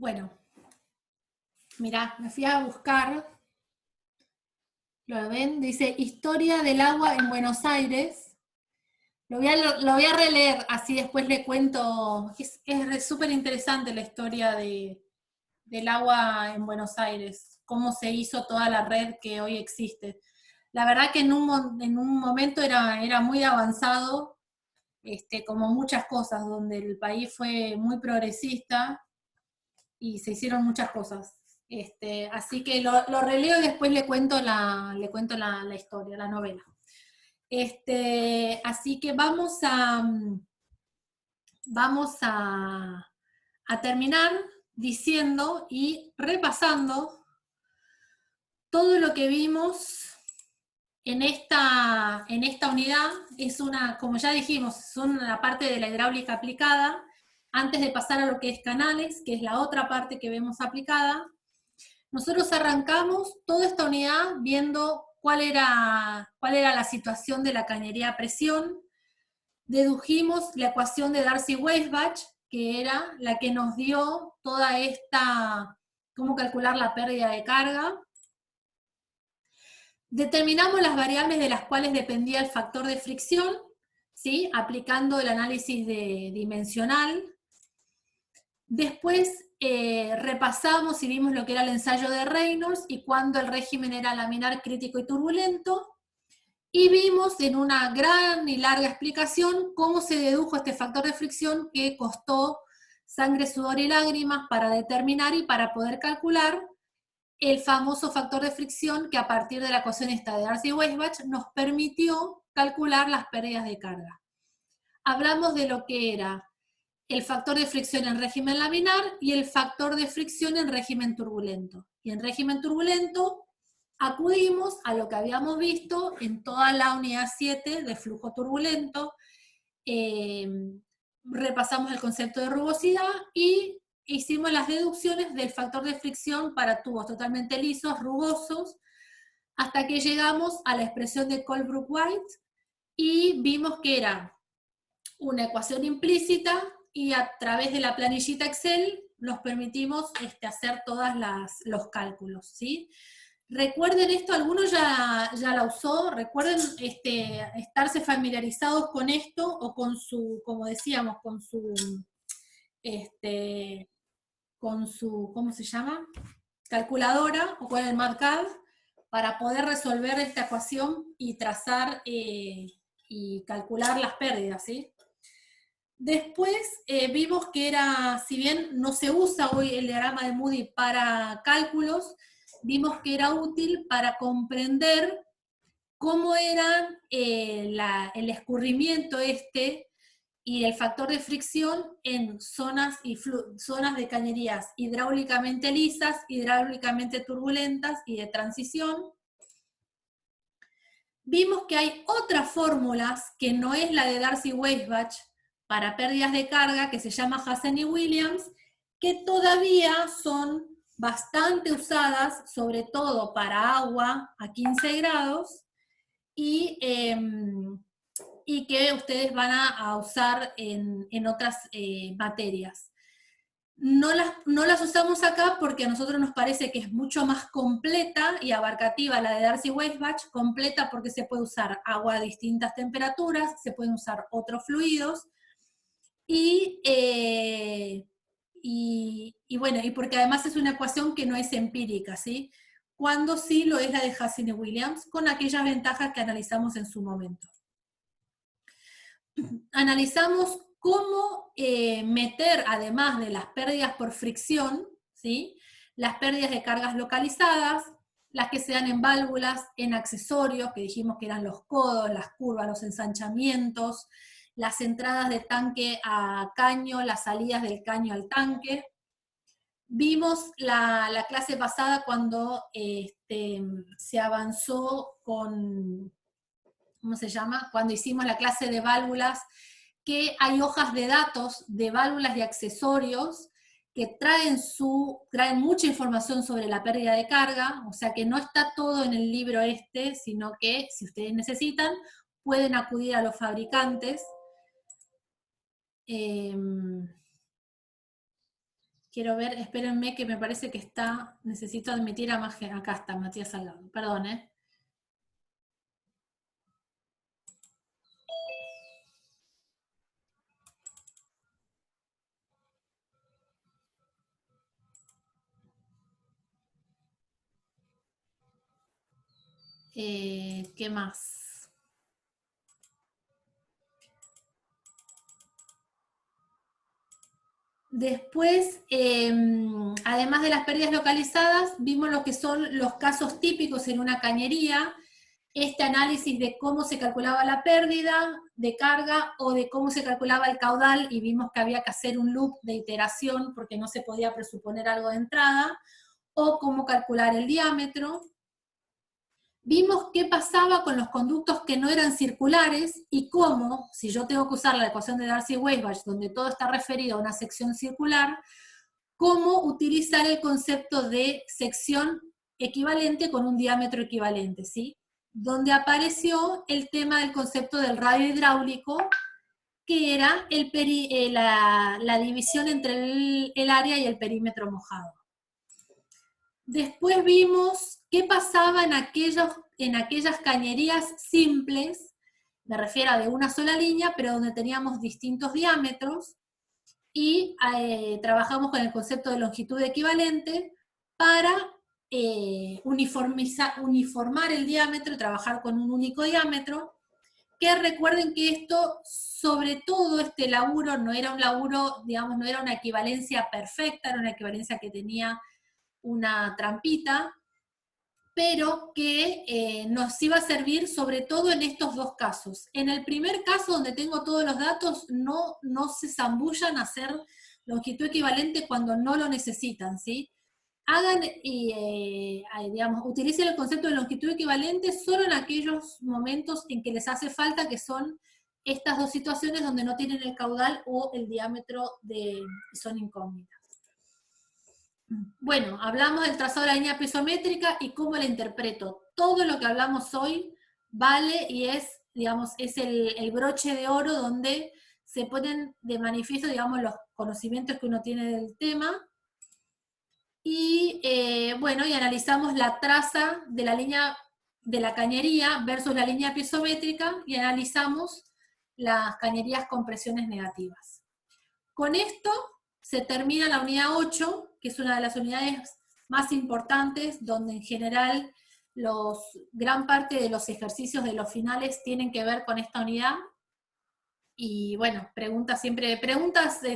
Bueno, mirá, me fui a buscar, ¿lo ven? Dice, Historia del agua en Buenos Aires. Lo voy a releer, así después le cuento. Es súper interesante la historia del agua en Buenos Aires, cómo se hizo toda la red que hoy existe. La verdad que en un momento era muy avanzado, como muchas cosas, donde el país fue muy progresista y se hicieron muchas cosas. Así que lo releo y después le cuento la historia, la novela. Así que vamos a terminar diciendo y repasando todo lo que vimos en esta unidad. Como ya dijimos, es una parte de la hidráulica aplicada, antes de pasar a lo que es canales, que es la otra parte que vemos aplicada. Nosotros arrancamos toda esta unidad viendo cuál era la situación de la cañería a presión. Dedujimos la ecuación de Darcy-Weisbach, que era la que nos dio toda cómo calcular la pérdida de carga. Determinamos las variables de las cuales dependía el factor de fricción, ¿sí? Aplicando el análisis dimensional. Después repasamos y vimos lo que era el ensayo de Reynolds y cuando el régimen era laminar, crítico y turbulento. Y vimos en una gran y larga explicación cómo se dedujo este factor de fricción que costó sangre, sudor y lágrimas para determinar y para poder calcular el famoso factor de fricción que a partir de la ecuación esta de Darcy-Weisbach nos permitió calcular las pérdidas de carga. Hablamos de lo que era el factor de fricción en régimen laminar y el factor de fricción en régimen turbulento. Y en régimen turbulento acudimos a lo que habíamos visto en toda la unidad 7 de flujo turbulento, repasamos el concepto de rugosidad y hicimos las deducciones del factor de fricción para tubos totalmente lisos, rugosos, hasta que llegamos a la expresión de Colebrook-White y vimos que era una ecuación implícita y a través de la planillita Excel nos permitimos hacer todos los cálculos, ¿sí? Recuerden esto, algunos ya la usó, recuerden estarse familiarizados con esto o con su, como decíamos, con su, ¿cómo se llama? Calculadora o con el MATCAD para poder resolver esta ecuación y trazar y calcular las pérdidas, ¿sí? Después vimos que si bien no se usa hoy el diagrama de Moody para cálculos, vimos que era útil para comprender cómo era el escurrimiento y el factor de fricción en zonas de cañerías hidráulicamente lisas, hidráulicamente turbulentas y de transición. Vimos que hay otras fórmulas que no es la de Darcy-Weisbach para pérdidas de carga, que se llama Hassen y Williams, que todavía son bastante usadas, sobre todo para agua a 15 grados, y que ustedes van a usar en otras materias. No las usamos acá porque a nosotros nos parece que es mucho más completa y abarcativa la de Darcy-Weisbach, completa porque se puede usar agua a distintas temperaturas, se pueden usar otros fluidos, y bueno, y porque además es una ecuación que no es empírica, ¿sí? Cuando sí lo es la de Hassen y Williams, con aquellas ventajas que analizamos en su momento. Analizamos cómo meter, además de las pérdidas por fricción, ¿sí? Las pérdidas de cargas localizadas, las que se dan en válvulas, en accesorios, que dijimos que eran los codos, las curvas, los ensanchamientos, las entradas de tanque a caño, las salidas del caño al tanque. Vimos la clase pasada cuando se avanzó con, ¿cómo se llama? Cuando hicimos la clase de válvulas, que hay hojas de datos de válvulas y accesorios que traen mucha información sobre la pérdida de carga, o sea que no está todo en el libro sino que si ustedes necesitan, pueden acudir a los fabricantes. Quiero ver, espérenme que me parece que está, necesito admitir a más gente. Acá está Matías Salgado, perdón, ¿eh? ¿Qué más? Después, además de las pérdidas localizadas, vimos lo que son los casos típicos en una cañería, este análisis de cómo se calculaba la pérdida de carga o de cómo se calculaba el caudal, y vimos que había que hacer un loop de iteración porque no se podía presuponer algo de entrada, o cómo calcular el diámetro. Vimos qué pasaba con los conductos que no eran circulares y cómo, si yo tengo que usar la ecuación de Darcy-Weisbach, donde todo está referido a una sección circular, cómo utilizar el concepto de sección equivalente con un diámetro equivalente, ¿sí? Donde apareció el tema del concepto del radio hidráulico, que era la división entre el área y el perímetro mojado. Después vimos qué pasaba en aquellas cañerías simples, me refiero a de una sola línea, pero donde teníamos distintos diámetros, y trabajamos con el concepto de longitud equivalente para uniformar el diámetro y trabajar con un único diámetro, que recuerden que esto, sobre todo este laburo, no era un laburo, digamos, no era una equivalencia perfecta, era una equivalencia que tenía una trampita, pero que nos iba a servir sobre todo en estos dos casos. En el primer caso, donde tengo todos los datos, no se zambullan a hacer longitud equivalente cuando no lo necesitan, ¿sí? Hagan digamos, utilicen el concepto de longitud equivalente solo en aquellos momentos en que les hace falta, que son estas dos situaciones donde no tienen el caudal o el diámetro son incógnitas. Bueno, hablamos del trazado de la línea piezométrica y cómo la interpreto. Todo lo que hablamos hoy vale y es, digamos, es el broche de oro donde se ponen de manifiesto, digamos, los conocimientos que uno tiene del tema. Y bueno, y analizamos la traza de la línea de la cañería versus la línea piezométrica y analizamos las cañerías con presiones negativas. Con esto se termina la unidad 8, que es una de las unidades más importantes, donde en general gran parte de los ejercicios de los finales tienen que ver con esta unidad. Y bueno, preguntas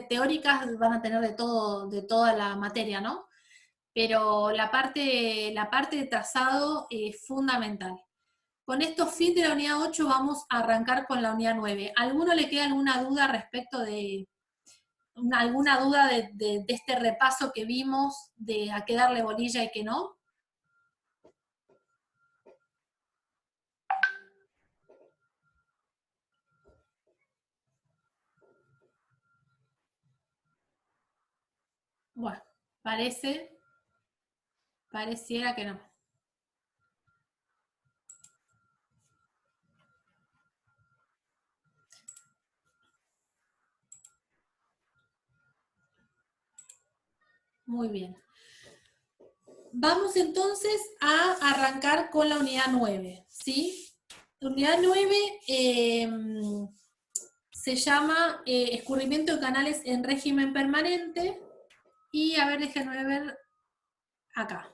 teóricas van a tener de toda la materia, ¿no? Pero la parte de trazado es fundamental. Con estos fin de la unidad 8 vamos a arrancar con la unidad 9. ¿A alguno le queda alguna duda respecto de este repaso que vimos, de a qué darle bolilla y qué no? Bueno, pareciera que no. Muy bien. Vamos entonces a arrancar con la unidad 9, ¿sí? La unidad 9 se llama escurrimiento de canales en régimen permanente, y a ver, déjenme ver acá.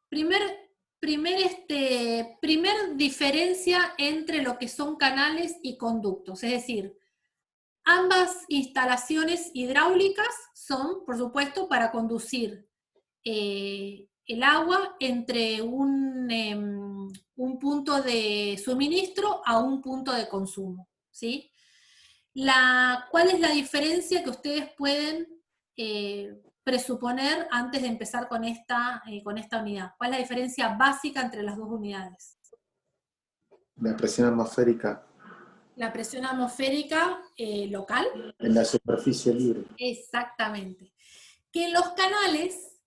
Primer diferencia entre lo que son canales y conductos, es decir, ambas instalaciones hidráulicas son, por supuesto, para conducir el agua entre un punto de suministro a un punto de consumo, ¿sí? ¿Cuál es la diferencia que ustedes pueden presuponer antes de empezar con esta unidad? ¿Cuál es la diferencia básica entre las dos unidades? La presión atmosférica. La presión atmosférica local. En la superficie libre. Exactamente. Que los canales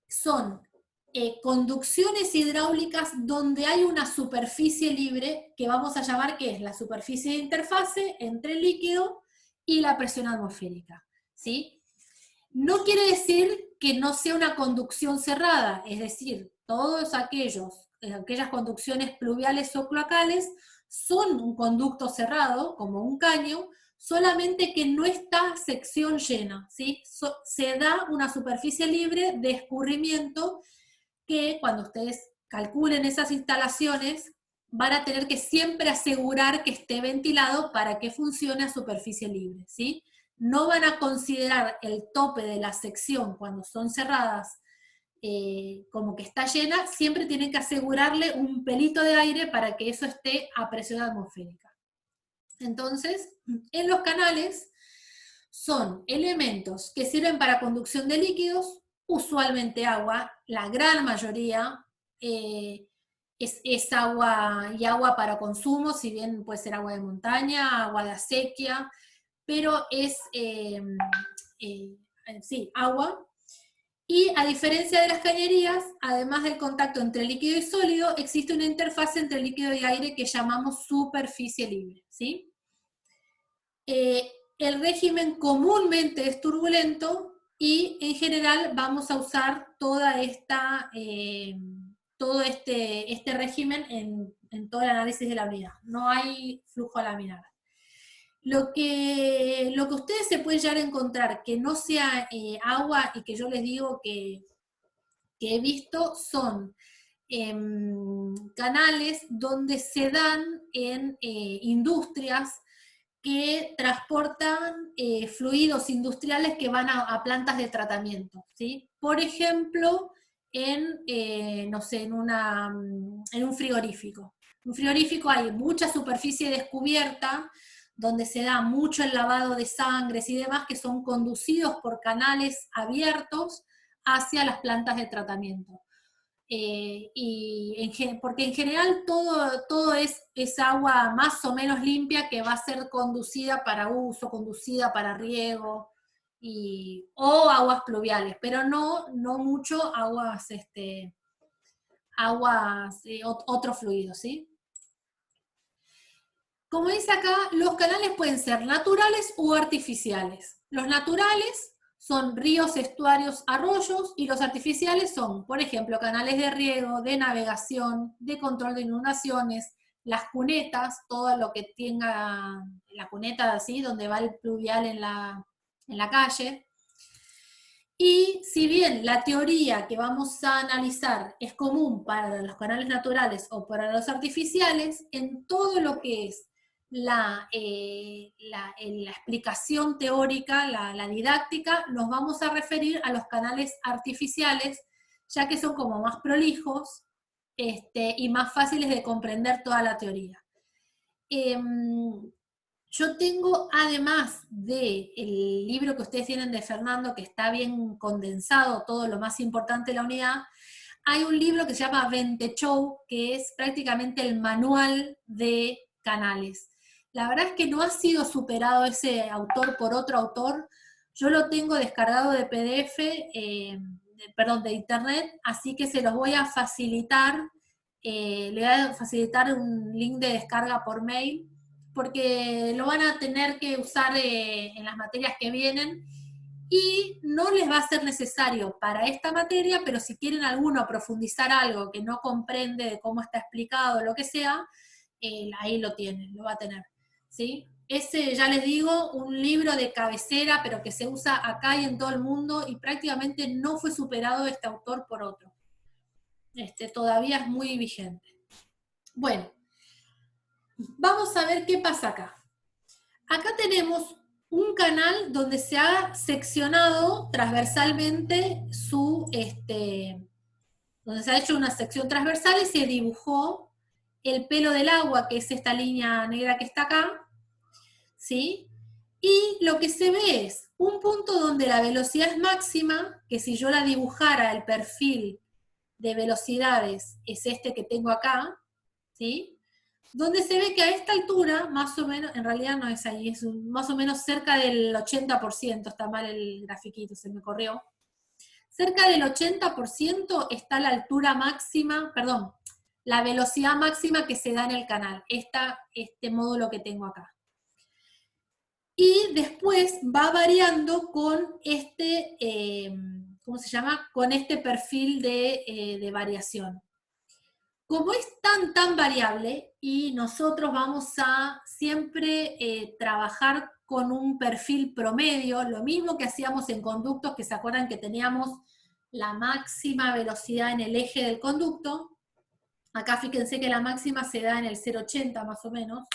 son conducciones hidráulicas donde hay una superficie libre que vamos a llamar que es la superficie de interfase entre el líquido y la presión atmosférica, ¿sí? No quiere decir que no sea una conducción cerrada, es decir, todos aquellas conducciones pluviales o cloacales son un conducto cerrado, como un caño, solamente que no está sección llena, ¿sí? Se da una superficie libre de escurrimiento que cuando ustedes calculen esas instalaciones van a tener que siempre asegurar que esté ventilado para que funcione a superficie libre, ¿sí? No van a considerar el tope de la sección cuando son cerradas como que está llena, siempre tienen que asegurarle un pelito de aire para que eso esté a presión atmosférica. Entonces, en los canales son elementos que sirven para conducción de líquidos, usualmente agua, la gran mayoría es agua y agua para consumo, si bien puede ser agua de montaña, agua de acequia, pero es, sí, agua. Y a diferencia de las cañerías, además del contacto entre líquido y sólido, existe una interfase entre líquido y aire que llamamos superficie libre, ¿sí? El régimen comúnmente es turbulento y en general vamos a usar toda todo este régimen en todo el análisis de la unidad. No hay flujo laminar. Lo que ustedes se pueden llegar a encontrar que no sea agua y que yo les digo que he visto son canales donde se dan en industrias que transportan fluidos industriales que van a plantas de tratamiento, ¿sí? Por ejemplo, no sé, en un frigorífico. En un frigorífico hay mucha superficie descubierta, donde se da mucho el lavado de sangres y demás, que son conducidos por canales abiertos hacia las plantas de tratamiento. Porque en general todo es agua más o menos limpia que va a ser conducida para uso, conducida para riego, o aguas pluviales, pero no mucho otros fluidos, ¿sí? Como dice acá, los canales pueden ser naturales o artificiales. Los naturales son ríos, estuarios, arroyos, y los artificiales son, por ejemplo, canales de riego, de navegación, de control de inundaciones, las cunetas, todo lo que tenga la cuneta así, donde va el pluvial en la calle. Y si bien la teoría que vamos a analizar es común para los canales naturales o para los artificiales, en todo lo que es la explicación teórica, la didáctica, nos vamos a referir a los canales artificiales, ya que son como más prolijos y más fáciles de comprender toda la teoría. Yo tengo, además del libro que ustedes tienen de Fernando, que está bien condensado, todo lo más importante de la unidad, hay un libro que se llama Ventechou, que es prácticamente el manual de canales. La verdad es que no ha sido superado ese autor por otro autor. Yo lo tengo descargado de PDF, de internet, así que se los voy a facilitar. Le voy a facilitar un link de descarga por mail, porque lo van a tener que usar en las materias que vienen, y no les va a ser necesario para esta materia, pero si quieren alguno profundizar algo que no comprende de cómo está explicado, lo que sea, ahí lo tienen, lo va a tener, ¿sí? Ese, ya les digo, un libro de cabecera, pero que se usa acá y en todo el mundo, y prácticamente no fue superado este autor por otro. Todavía es muy vigente. Bueno, vamos a ver qué pasa acá. Acá tenemos un canal donde se ha seccionado transversalmente donde se ha hecho una sección transversal y se dibujó el pelo del agua, que es esta línea negra que está acá, ¿sí? Y lo que se ve es un punto donde la velocidad es máxima, que si yo la dibujara, el perfil de velocidades es este que tengo acá, ¿sí? Donde se ve que a esta altura, más o menos, en realidad no es ahí, es más o menos cerca del 80%, está mal el grafiquito, se me corrió. Cerca del 80% está la altura máxima, perdón, la velocidad máxima que se da en el canal, este módulo que tengo acá. y después va variando con este, ¿cómo se llama? Con este perfil de variación. Como es tan variable y nosotros vamos a siempre trabajar con un perfil promedio, lo mismo que hacíamos en conductos, que se acuerdan que teníamos la máxima velocidad en el eje del conducto. Acá fíjense que la máxima se da en el 0,80 más o menos.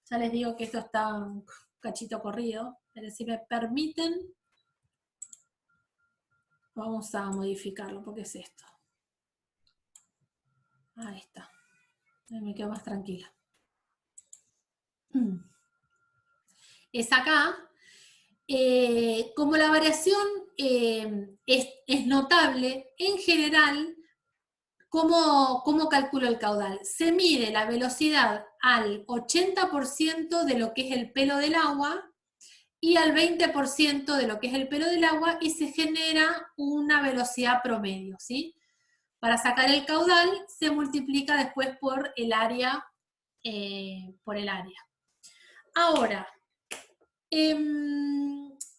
Ya les digo que esto está un cachito corrido, pero si me permiten, vamos a modificarlo, porque es esto. Ahí está. Ahí me quedo más tranquila. Es acá. Como la variación es notable, en general, ¿cómo calculo el caudal? Se mide la velocidad al 80% de lo que es el pelo del agua y al 20% de lo que es el pelo del agua, y se genera una velocidad promedio, ¿sí? Para sacar el caudal se multiplica después por el área. Ahora,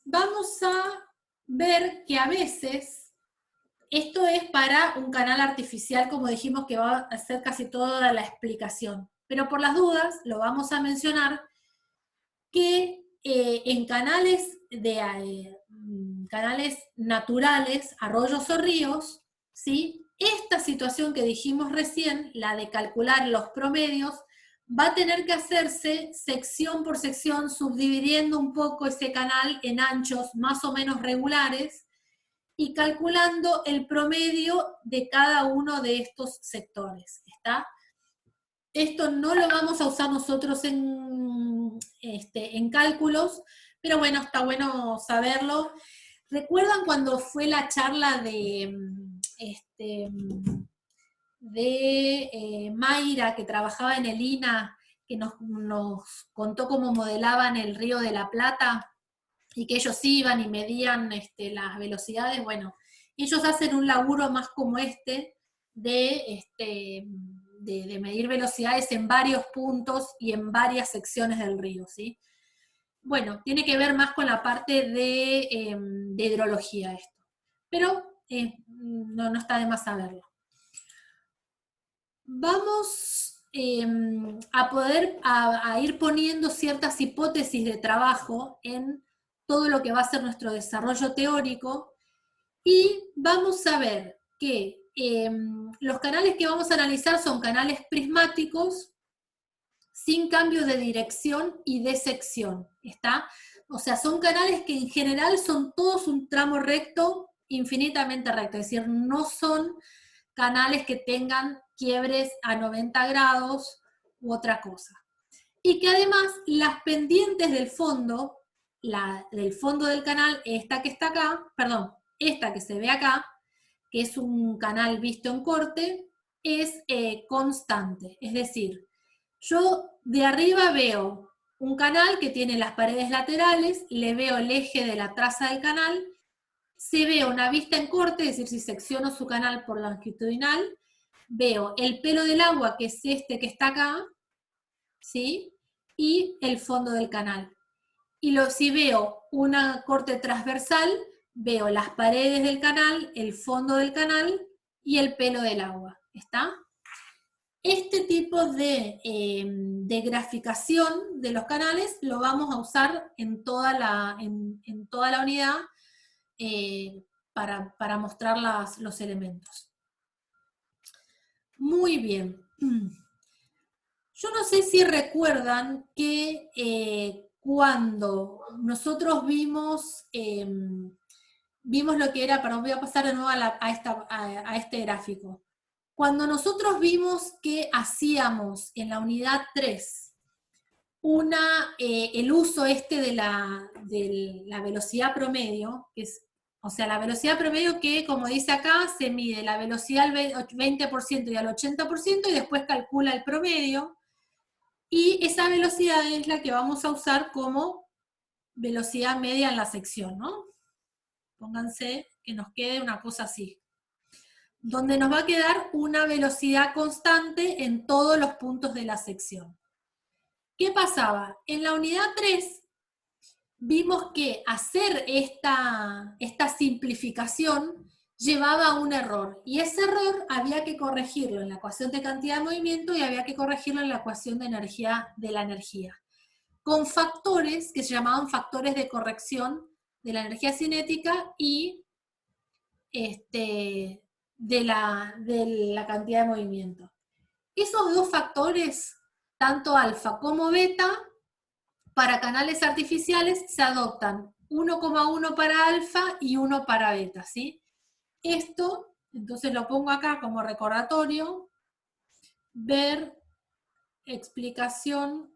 vamos a ver que a veces, esto es para un canal artificial, como dijimos que va a hacer casi toda la explicación, pero por las dudas lo vamos a mencionar, que en canales canales naturales, arroyos o ríos, ¿sí? Esta situación que dijimos recién, la de calcular los promedios, va a tener que hacerse sección por sección, subdividiendo un poco ese canal en anchos más o menos regulares y calculando el promedio de cada uno de estos sectores, ¿está? Esto no lo vamos a usar nosotros en cálculos, pero bueno, está bueno saberlo. ¿Recuerdan cuando fue la charla de Mayra, que trabajaba en el INA, que nos contó cómo modelaban el Río de la Plata, y que ellos iban y medían las velocidades? Bueno, ellos hacen un laburo más como de medir velocidades en varios puntos y en varias secciones del río, ¿sí? Bueno, tiene que ver más con la parte de hidrología esto, pero no está de más saberlo. Vamos a poder a ir poniendo ciertas hipótesis de trabajo en todo lo que va a ser nuestro desarrollo teórico, y vamos a ver que los canales que vamos a analizar son canales prismáticos sin cambio de dirección y de sección, ¿está? O sea, son canales que en general son todos un tramo recto, infinitamente recto, es decir, no son canales que tengan quiebres a 90 grados u otra cosa. Y que además las pendientes del fondo, del fondo del canal, esta que está acá, perdón, esta que se ve acá, que es un canal visto en corte, es constante. Es decir, yo de arriba veo un canal que tiene las paredes laterales, le veo el eje de la traza del canal, se ve una vista en corte, es decir, si secciono su canal por longitudinal, veo el pelo del agua, que es este que está acá, ¿sí? Y el fondo del canal. Y si veo una corte transversal, veo las paredes del canal, el fondo del canal y el pelo del agua, ¿está? Este tipo de graficación de los canales lo vamos a usar en toda la unidad para mostrar los elementos. Muy bien. Yo no sé si recuerdan que cuando nosotros vimos lo que era, perdón, voy a pasar de nuevo a este gráfico. Cuando nosotros vimos que hacíamos en la unidad 3 el uso de la velocidad promedio, que es, o sea, la velocidad promedio que, como dice acá, se mide la velocidad al 20% y al 80% y después calcula el promedio, y esa velocidad es la que vamos a usar como velocidad media en la sección, ¿no? Pónganse que nos quede una cosa así, donde nos va a quedar una velocidad constante en todos los puntos de la sección. ¿Qué pasaba? En la unidad 3, vimos que hacer esta simplificación llevaba a un error, y ese error había que corregirlo en la ecuación de cantidad de movimiento y había que corregirlo en la ecuación de la energía, con factores que se llamaban factores de corrección de la energía cinética y de la cantidad de movimiento. Esos dos factores, tanto alfa como beta, para canales artificiales se adoptan 1,1 para alfa y 1 para beta, ¿sí? Esto, entonces lo pongo acá como recordatorio, ver explicación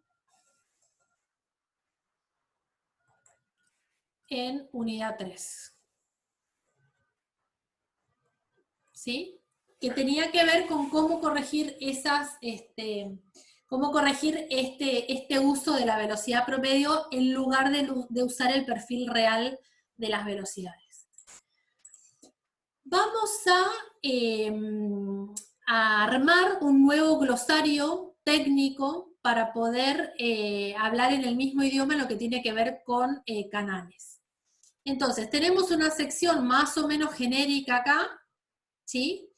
en unidad 3. ¿Sí? Que tenía que ver con cómo corregir cómo corregir este uso de la velocidad promedio en lugar de usar el perfil real de las velocidades. Vamos a armar un nuevo glosario técnico para poder hablar en el mismo idioma lo que tiene que ver con canales. Entonces, tenemos una sección más o menos genérica acá, ¿sí?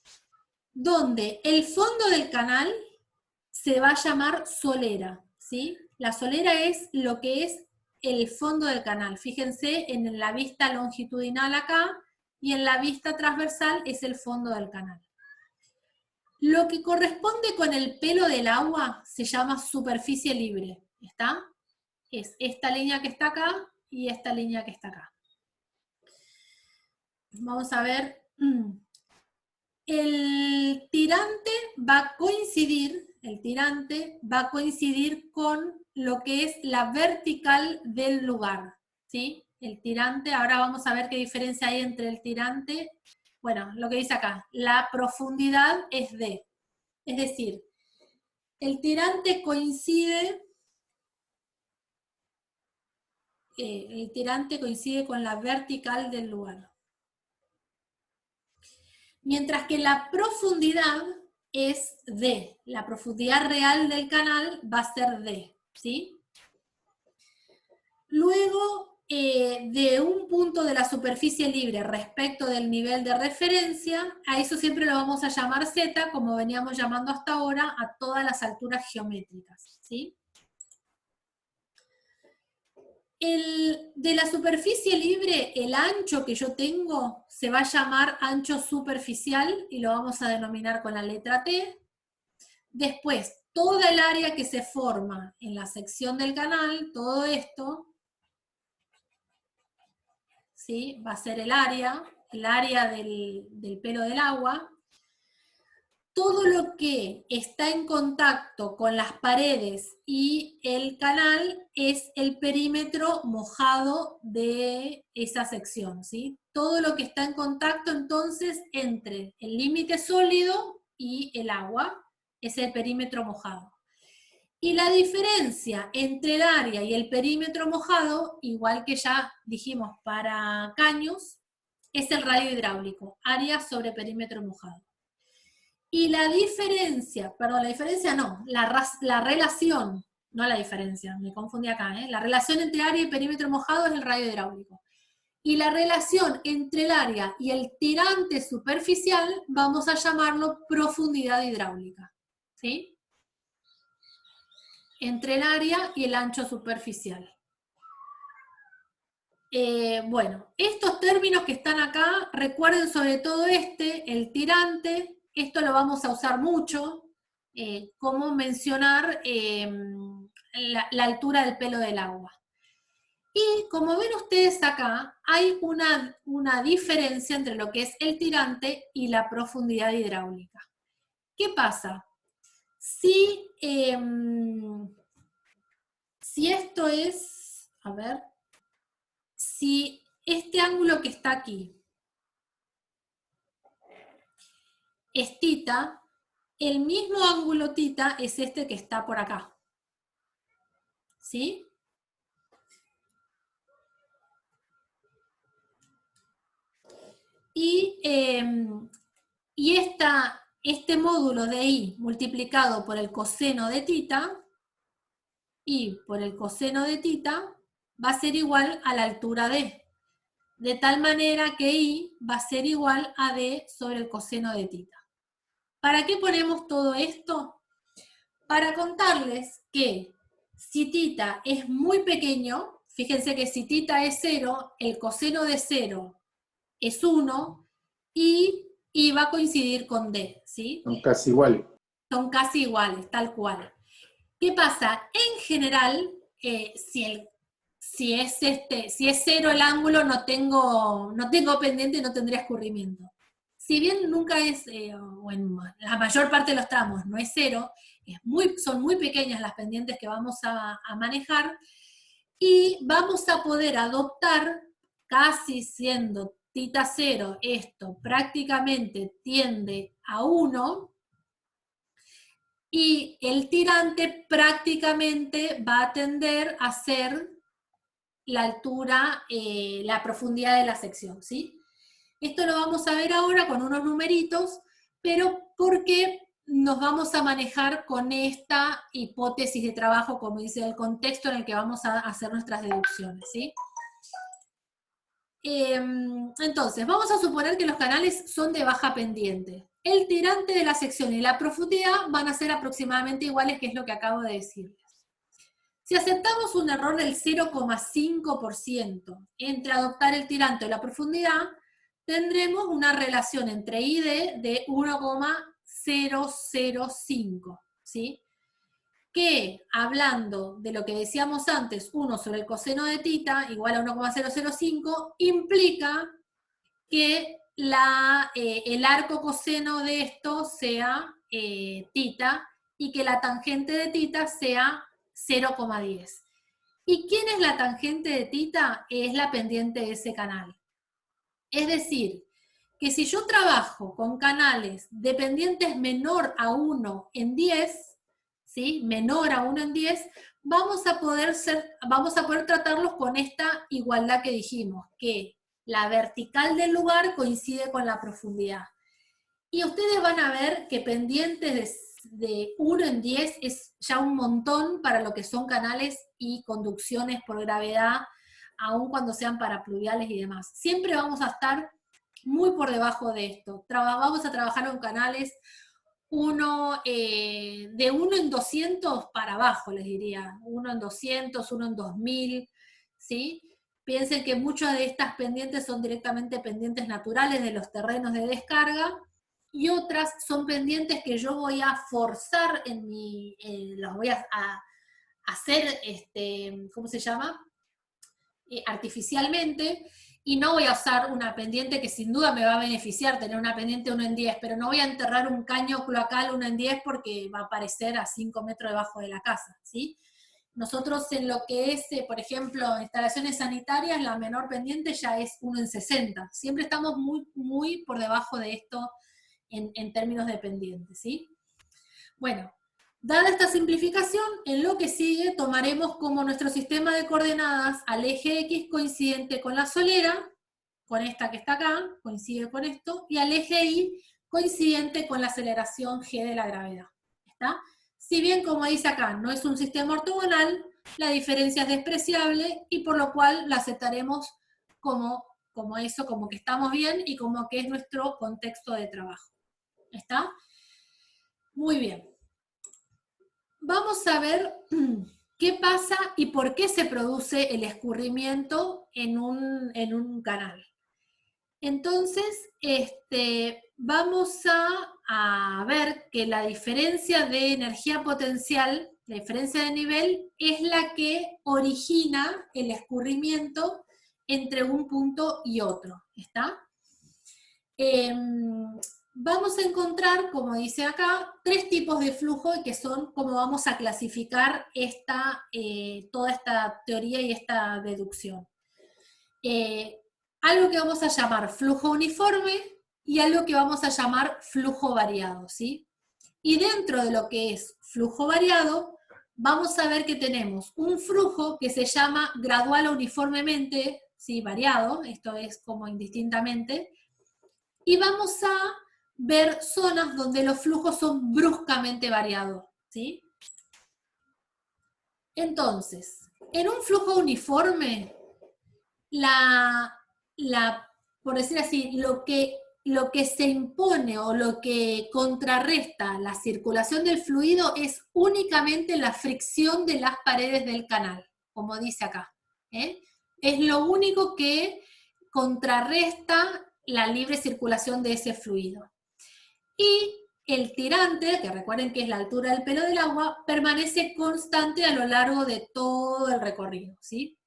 Donde el fondo del canal se va a llamar solera, ¿sí? La solera es lo que es el fondo del canal. Fíjense en la vista longitudinal acá, y en la vista transversal es el fondo del canal. Lo que corresponde con el pelo del agua se llama superficie libre, ¿está? Es esta línea que está acá y esta línea que está acá. Vamos a ver. El tirante va a coincidir con lo que es la vertical del lugar, ¿sí? El tirante, ahora vamos a ver qué diferencia hay entre el tirante, bueno, lo que dice acá, la profundidad es D. Es decir, el tirante coincide con la vertical del lugar. Mientras que la profundidad es D. La profundidad real del canal va a ser D, ¿sí? Luego, de un punto de la superficie libre respecto del nivel de referencia, a eso siempre lo vamos a llamar Z, como veníamos llamando hasta ahora, a todas las alturas geométricas, ¿sí? De la superficie libre, el ancho que yo tengo se va a llamar ancho superficial y lo vamos a denominar con la letra T. Después, toda el área que se forma en la sección del canal, todo esto, ¿sí? Va a ser el área del pelo del agua. Todo lo que está en contacto con las paredes y el canal es el perímetro mojado de esa sección, ¿sí? Todo lo que está en contacto entonces entre el límite sólido y el agua es el perímetro mojado. Y la diferencia entre el área y el perímetro mojado, igual que ya dijimos para caños, es el radio hidráulico, área sobre perímetro mojado. Y la diferencia, perdón, la diferencia no, la relación, no la diferencia, me confundí acá, la relación entre área y perímetro mojado es el radio hidráulico. Y la relación entre el área y el tirante superficial, vamos a llamarlo profundidad hidráulica, ¿sí? Entre el área y el ancho superficial. Bueno, estos términos que están acá, recuerden sobre todo el tirante. Esto lo vamos a usar mucho, como mencionar la altura del pelo del agua. Y como ven ustedes acá, hay una diferencia entre lo que es el tirante y la profundidad hidráulica. ¿Qué pasa? Si esto es, a ver, si este ángulo que está aquí es tita, el mismo ángulo tita es este que está por acá. ¿Sí? Y este módulo de I multiplicado por el coseno de tita y por el coseno de tita va a ser igual a la altura D. De tal manera que I va a ser igual a D sobre el coseno de tita. ¿Para qué ponemos todo esto? Para contarles que si tita es muy pequeño, fíjense que si tita es 0, el coseno de 0 es 1 y va a coincidir con D, ¿sí? Son casi iguales. Son casi iguales, tal cual. ¿Qué pasa? En general, si es 0 el ángulo, no tengo pendiente, no tendría escurrimiento. Si bien nunca es, o en la mayor parte de los tramos no es 0, son muy pequeñas las pendientes que vamos a manejar, y vamos a poder adoptar, casi siendo tita 0, esto prácticamente tiende a 1, y el tirante prácticamente va a tender a ser la altura, la profundidad de la sección, ¿sí? Esto lo vamos a ver ahora con unos numeritos, pero porque nos vamos a manejar con esta hipótesis de trabajo, como dice el contexto en el que vamos a hacer nuestras deducciones, ¿sí? Entonces, vamos a suponer que los canales son de baja pendiente. El tirante de la sección y la profundidad van a ser aproximadamente iguales, que es lo que acabo de decirles. Si aceptamos un error del 0,5% entre adoptar el tirante o la profundidad, tendremos una relación entre I y D de 1,005, ¿sí? Que, hablando de lo que decíamos antes, 1 sobre el coseno de tita igual a 1,005, implica que el arco coseno de esto sea tita, y que la tangente de tita sea 0,10. ¿Y quién es la tangente de tita? Es la pendiente de ese canal. Es decir, que si yo trabajo con canales de pendientes menor a 1 en 10, ¿sí? Menor a 1 en 10, vamos a poder tratarlos con esta igualdad que dijimos, que la vertical del lugar coincide con la profundidad. Y ustedes van a ver que pendientes de 1 en 10 es ya un montón para lo que son canales y conducciones por gravedad, aun cuando sean parapluviales y demás. Siempre vamos a estar muy por debajo de esto. Vamos a trabajar con canales de 1 en 200 para abajo, les diría. 1 en 200, 1 en 2000, ¿sí? Piensen que muchas de estas pendientes son directamente pendientes naturales de los terrenos de descarga, y otras son pendientes que yo voy a forzar los voy a hacer, ¿cómo se llama? Artificialmente, y no voy a usar una pendiente que sin duda me va a beneficiar tener una pendiente 1 en 10, pero no voy a enterrar un caño cloacal 1 en 10 porque va a aparecer a 5 metros debajo de la casa, ¿sí? Nosotros en lo que es, por ejemplo, instalaciones sanitarias, la menor pendiente ya es 1 en 60. Siempre estamos muy, muy por debajo de esto en términos de pendientes, ¿sí? Bueno, dada esta simplificación, en lo que sigue tomaremos como nuestro sistema de coordenadas al eje X coincidente con la solera, con esta que está acá, coincide con esto, y al eje Y coincidente con la aceleración G de la gravedad, ¿está? Si bien, como dice acá, no es un sistema ortogonal, la diferencia es despreciable, y por lo cual la aceptaremos como eso, como que estamos bien, y como que es nuestro contexto de trabajo. ¿Está? Muy bien. Vamos a ver qué pasa y por qué se produce el escurrimiento en un canal. Entonces, vamos a ver que la diferencia de energía potencial, la diferencia de nivel, es la que origina el escurrimiento entre un punto y otro. ¿Está? Vamos a encontrar, como dice acá, 3 tipos de flujo, que son como vamos a clasificar toda esta teoría y esta deducción. Algo que vamos a llamar flujo uniforme y algo que vamos a llamar flujo variado, ¿sí? Y dentro de lo que es flujo variado, vamos a ver que tenemos un flujo que se llama gradual o uniformemente, ¿sí? Variado, esto es como indistintamente, y vamos a ver zonas donde los flujos son bruscamente variados, ¿sí? Entonces, en un flujo uniforme, por decir así, lo que se impone o lo que contrarresta la circulación del fluido es únicamente la fricción de las paredes del canal, como dice acá. Es lo único que contrarresta la libre circulación de ese fluido. Y el tirante, que recuerden que es la altura del pelo del agua, permanece constante a lo largo de todo el recorrido, ¿sí?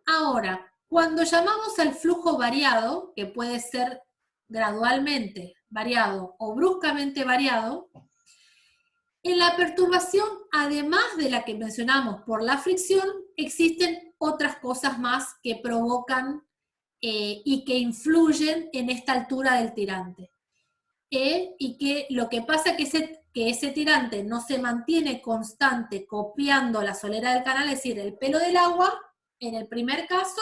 Ahora, cuando llamamos al flujo variado, que puede ser gradualmente variado o bruscamente variado, en la perturbación, además de la que mencionamos por la fricción, existen otras cosas más que provocan y que influyen en esta altura del tirante. Y que lo que pasa es que ese tirante no se mantiene constante copiando la solera del canal, es decir, el pelo del agua, en el primer caso,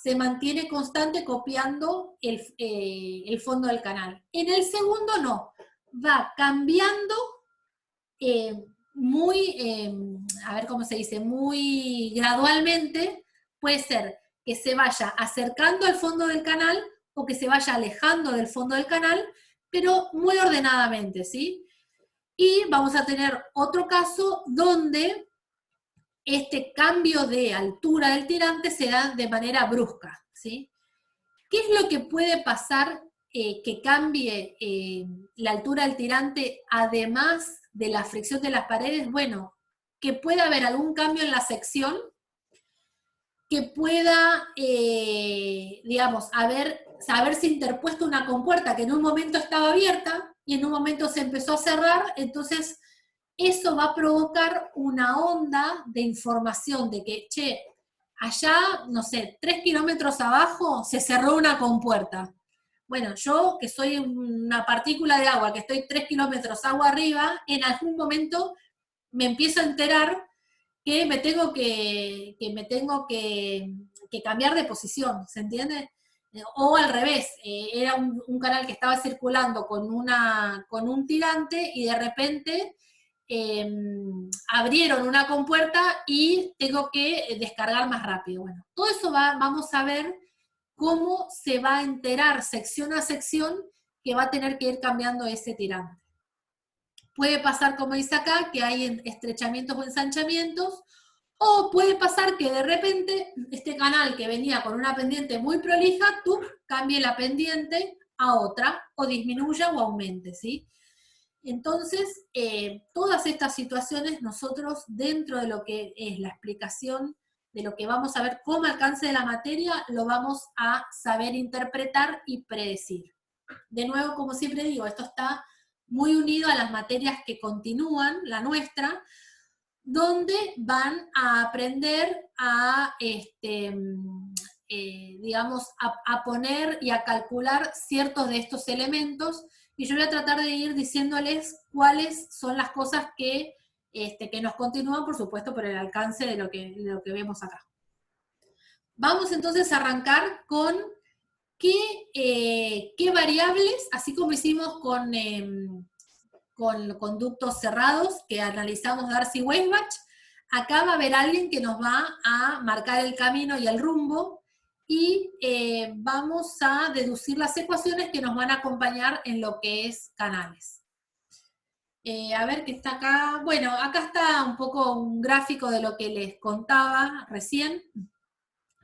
se mantiene constante copiando el fondo del canal. En el segundo no, va cambiando a ver cómo se dice, muy gradualmente. Puede ser que se vaya acercando al fondo del canal o que se vaya alejando del fondo del canal, pero muy ordenadamente, ¿sí? Y vamos a tener otro caso donde este cambio de altura del tirante se da de manera brusca, ¿sí? ¿Qué es lo que puede pasar que cambie la altura del tirante además de la fricción de las paredes? Bueno, que pueda haber algún cambio en la sección, que pueda, digamos, haberse interpuesto una compuerta que en un momento estaba abierta y en un momento se empezó a cerrar, entonces eso va a provocar una onda de información de que, che, allá, no sé, 3 kilómetros abajo se cerró una compuerta. Bueno, yo que soy una partícula de agua, que estoy 3 kilómetros agua arriba, en algún momento me empiezo a enterar que me tengo que cambiar de posición, ¿se entiende? O al revés, era un canal que estaba circulando con un tirante y de repente abrieron una compuerta y tengo que descargar más rápido. Bueno, todo eso vamos a ver cómo se va a enterar sección a sección que va a tener que ir cambiando ese tirante. Puede pasar, como dice acá, que hay estrechamientos o ensanchamientos, o puede pasar que de repente este canal que venía con una pendiente muy prolija, tú cambie la pendiente a otra, o disminuya o aumente, ¿sí? Entonces, todas estas situaciones nosotros, dentro de lo que es la explicación de lo que vamos a ver como alcance de la materia, lo vamos a saber interpretar y predecir. De nuevo, como siempre digo, esto está muy unido a las materias que continúan, la nuestra, donde van a aprender a, digamos, a poner y a calcular ciertos de estos elementos, y yo voy a tratar de ir diciéndoles cuáles son las cosas que nos continúan, por supuesto, por el alcance de lo que vemos acá. Vamos entonces a arrancar con qué variables, así como hicimos con conductos cerrados, que analizamos Darcy-Weisbach, acá va a haber alguien que nos va a marcar el camino y el rumbo, y vamos a deducir las ecuaciones que nos van a acompañar en lo que es canales. A ver qué está acá. Bueno, acá está un poco un gráfico de lo que les contaba recién.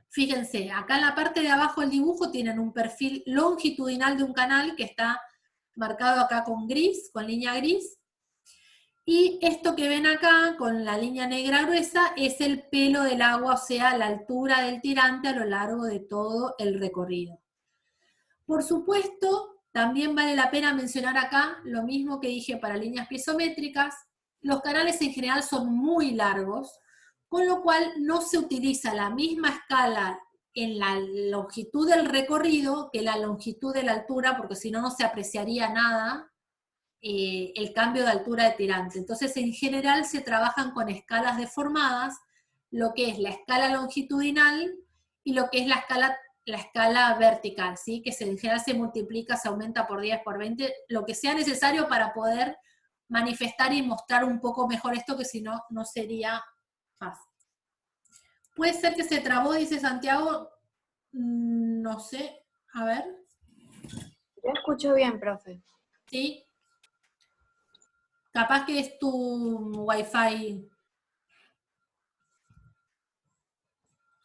Fíjense, acá en la parte de abajo del dibujo tienen un perfil longitudinal de un canal que está marcado acá con gris, con línea gris. Y esto que ven acá, con la línea negra gruesa, es el pelo del agua, o sea, la altura del tirante a lo largo de todo el recorrido. Por supuesto, también vale la pena mencionar acá, lo mismo que dije para líneas piezométricas, los canales en general son muy largos, con lo cual no se utiliza la misma escala en la longitud del recorrido que la longitud de la altura, porque si no, no se apreciaría nada el cambio de altura de tirante. Entonces, en general se trabajan con escalas deformadas, lo que es la escala longitudinal y lo que es la escala vertical, ¿sí? Que en general se multiplica, se aumenta por 10, por 20, lo que sea necesario para poder manifestar y mostrar un poco mejor esto, que si no, no sería fácil. Puede ser que se trabó, dice Santiago. No sé. A ver. Yo escucho bien, profe. ¿Sí? Capaz que es tu Wi-Fi.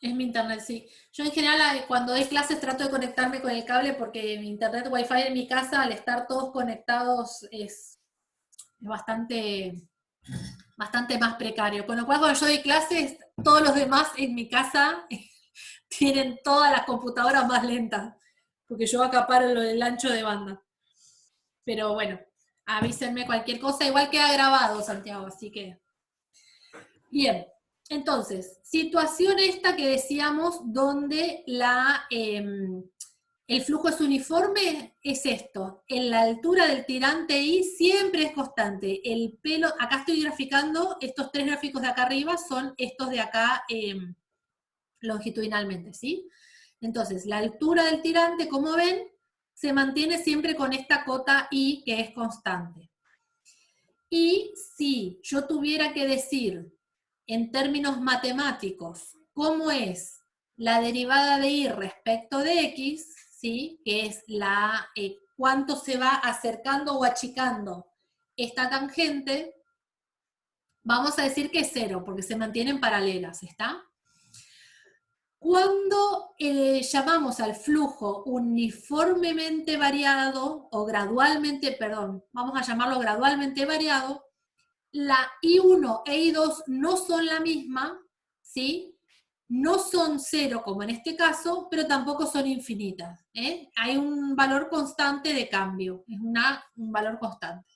Es mi internet, sí. Yo en general cuando doy clases trato de conectarme con el cable porque mi internet Wi-Fi en mi casa, al estar todos conectados, es bastante más precario. Con lo cual cuando yo doy clases, todos los demás en mi casa tienen todas las computadoras más lentas, porque yo acaparo el ancho de banda. Pero bueno, avísenme cualquier cosa, igual queda grabado, Santiago, así que... Bien, entonces, situación esta que decíamos donde el flujo es uniforme, es esto. En la altura del tirante I siempre es constante. El pelo, acá estoy graficando, estos 3 gráficos de acá arriba son estos de acá longitudinalmente, ¿sí? Entonces, la altura del tirante, como ven, se mantiene siempre con esta cota I que es constante. Y si yo tuviera que decir en términos matemáticos cómo es la derivada de y respecto de x, ¿sí? Que es cuánto se va acercando o achicando esta tangente, vamos a decir que es 0, porque se mantienen paralelas, ¿está? Cuando llamamos al flujo uniformemente variado, o gradualmente, perdón, vamos a llamarlo gradualmente variado, la I1 e I2 no son la misma, ¿sí? No son 0 como en este caso, pero tampoco son infinitas, ¿eh? Hay un valor constante de cambio, es un valor constante.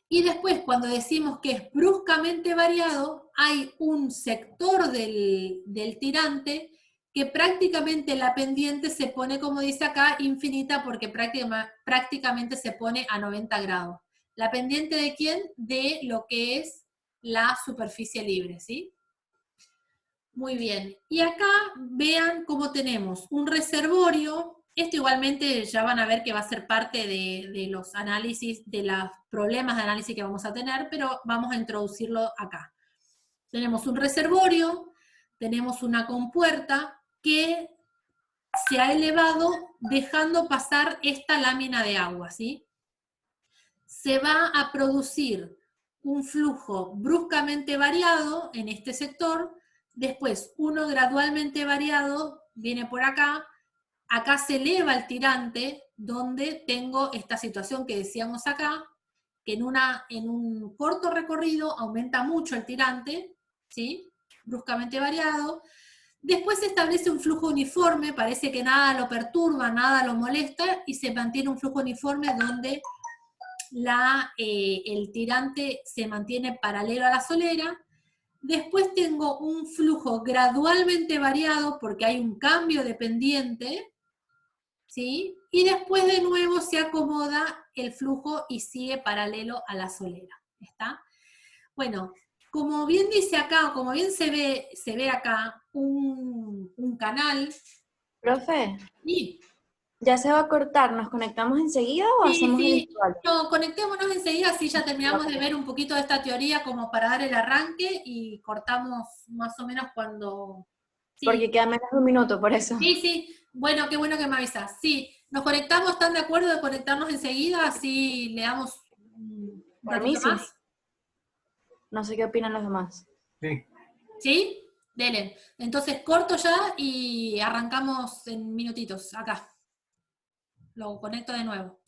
Y después, cuando decimos que es bruscamente variado, hay un sector del tirante que prácticamente la pendiente se pone, como dice acá, infinita, porque prácticamente se pone a 90 grados. ¿La pendiente de quién? De lo que es la superficie libre, ¿sí? Muy bien. Y acá vean cómo tenemos un reservorio. Esto igualmente ya van a ver que va a ser parte de los análisis, de los problemas de análisis que vamos a tener, pero vamos a introducirlo acá. Tenemos un reservorio, tenemos una compuerta que se ha elevado dejando pasar esta lámina de agua, ¿sí? Se va a producir un flujo bruscamente variado en este sector, después uno gradualmente variado viene por acá, acá se eleva el tirante, donde tengo esta situación que decíamos acá, que en un corto recorrido aumenta mucho el tirante, ¿sí? Bruscamente variado. Después se establece un flujo uniforme, parece que nada lo perturba, nada lo molesta, y se mantiene un flujo uniforme donde el tirante se mantiene paralelo a la solera. Después tengo un flujo gradualmente variado porque hay un cambio de pendiente, ¿sí? Y después de nuevo se acomoda el flujo y sigue paralelo a la solera, ¿está? Bueno, como bien dice acá, o como bien se ve acá, un canal. Profe, Sí, ¿ya se va a cortar? ¿Nos conectamos enseguida o hacemos el sí. visual? No, conectémonos enseguida, así ya terminamos de ver un poquito de esta teoría como para dar el arranque y cortamos más o menos cuando... Sí, Porque queda menos de un minuto, por eso. sí, bueno, qué bueno que me avisas. Sí, nos conectamos, ¿están de acuerdo de conectarnos enseguida? Así le damos un Por mí ratito sí. más. No sé qué opinan los demás. Sí. ¿Sí? Delen. Entonces corto ya y arrancamos en minutitos acá. Lo conecto de nuevo.